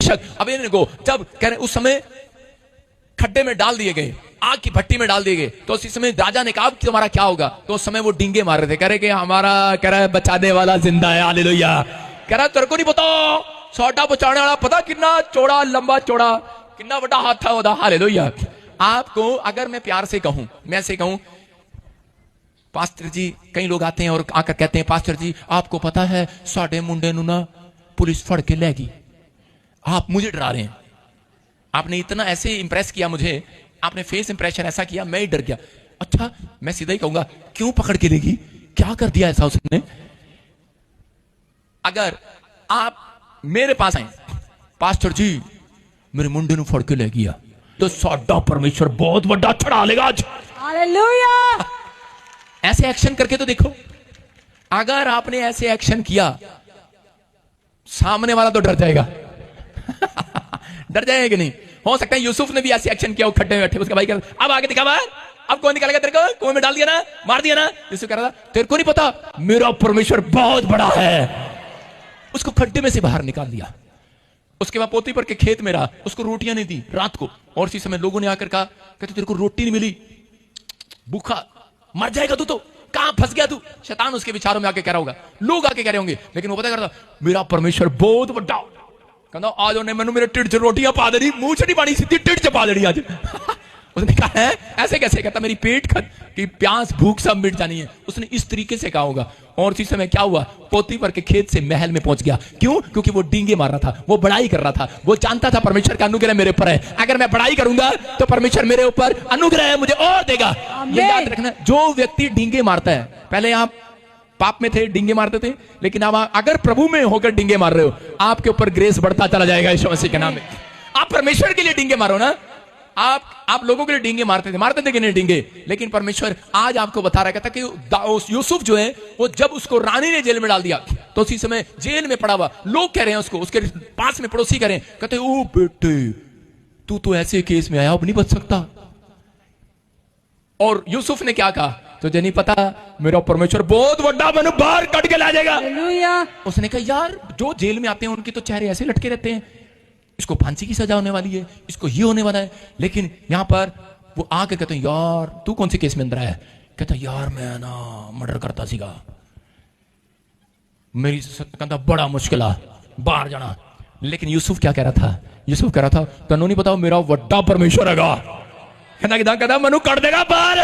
Meshach अबेदnego जब कह रहे उस समय खड्डे में डाल दिए गए, आग की भट्टी में डाल दिए गए, तो उसी समय राजा ने कहा तुम्हारा क्या होगा? तो उस समय वो डींगे मार रहे थे, कह रहे कि हमारा कह रहा है बचाने वाला जिंदा है, हालेलुया। कह रहा तेरे को नहीं पता सोटा बचाने वाला पता कितना चौड़ा लंबा चौड़ा कितना बड़ा हाथ था होता, हालेलुया। आपको अगर मैं प्यार से कहूं, मैं ऐसे कहूं पास्टर जी, कई लोग आते हैं और आकर कहते हैं पास्टर जी आपको पता है साडे मुंडे नु ना पुलिस फड़ के लेगी। आप मुझे डरा रहे हैं, आपने इतना ऐसे इंप्रेस किया मुझे, आपने फेस इंप्रेशन ऐसा किया, मैं ही डर गया। अच्छा मैं सीधा ही कहूंगा क्यों पकड़ के लेगी, क्या कर दिया ऐसा उसने? अगर आप मेरे पास आए पास्टर जी मेरे मुंडे नु फड़ के ले गया, तो साडा परमेश्वर बहुत बड़ा चढ़ा लेगा आज, हालेलुया। ऐसे एक्शन करके तो देखो। अगर आपने ऐसे एक्शन किया सामने वाला तो डर जाएगा डर जाएगा कि नहीं? हो सकता है यूसुफ ने भी ऐसे एक्शन किया, वो खड्डे में बैठे, उसका भाई कह अब आगे दिखा बाहर, अब कौन निकालेगा तेरे को, कुएं में डाल दिया ना, मार दिया ना। यूसुफ कह रहा था तेरे को नहीं पता मेरा परमेश्वर बहुत बड़ा है। उसको खड्डे में से बाहर निकाल दिया। उसके बाद पोती पर के खेत में रहा, उसको रोटियां नहीं दी रात को, और इसी समय लोगों ने आकर कहा कहते तेरे को रोटी नहीं मिली, भूखा मर जाएगा तू, तो कहां फंस गया तू। शैतान उसके विचारों में आके कह रहा होगा, लोग आके कह रहे होंगे, लेकिन वो पता करता मेरा परमेश्वर बहुत बड़ा। कहता आज उन्हें मैंने मेरे टिड च रोटियां पा देनी, मुंह च नहीं पानी सीधी टिड च पा देनी आज उसने कहा है ऐसे कैसे? कहता मेरी पेट खत की प्यास भूख सब मिट जानी है। उसने इस तरीके से कहा होगा। और इसी समय क्या हुआ, पोतीफर के खेत से महल में पहुंच गया। क्यों? क्योंकि वो डींगे मार रहा था, वो बड़ाई कर रहा था, वो जानता था परमेश्वर का अनुग्रह मेरे ऊपर है, अगर मैं बड़ाई करूंगा तो परमेश्वर मेरे ऊपर अनुग्रह है, मुझे और देगा। ये याद रखना, जो व्यक्ति डींगे मारता है, पहले आप पाप में थे डींगे मारते थे, लेकिन अब अगर प्रभु में होकर डींगे मार रहे हो, आपके ऊपर ग्रेस बढ़ता चला जाएगा यीशु मसीह के नाम में। आप परमेश्वर के लिए डींगे मारो ना। आप लोगों के लिए डींगे मारते थे कि नहीं डींगे, लेकिन परमेश्वर आज आपको बता रहा था कि यूसुफ जो है वो जब उसको रानी ने जेल में डाल दिया, तो उसी समय जेल में पड़ा हुआ लोग कह रहे हैं उसको, उसके पास में पड़ोसी कह रहे हैं, कहते ओ बेटे तू तो ऐसे केस में आया, अब नहीं बच सकता। और यूसुफ ने क्या कहा, तुझे नहीं पता मेरा परमेश्वर बहुत बड़ा, मैंने बाहर कट के ला जाएगा। उसने कहा यार जो जेल में आते हैं उनके तो चेहरे ऐसे लटके रहते हैं, इसको फांसी की सजा होने वाली है, इसको ये होने वाला है, लेकिन यहां पर वो आके कहते हैं यार तू कौन से केस में अंदर आया? कहता यार मैं ना मर्डर करता सीगा, मेरी कहता बड़ा मुश्किल है बाहर जाना। लेकिन यूसुफ क्या कह रहा था? यूसुफ कह रहा था तनु नहीं पता मेरा बड़ा परमेश्वर हैगा, कहता मनु कर देगा बाहर।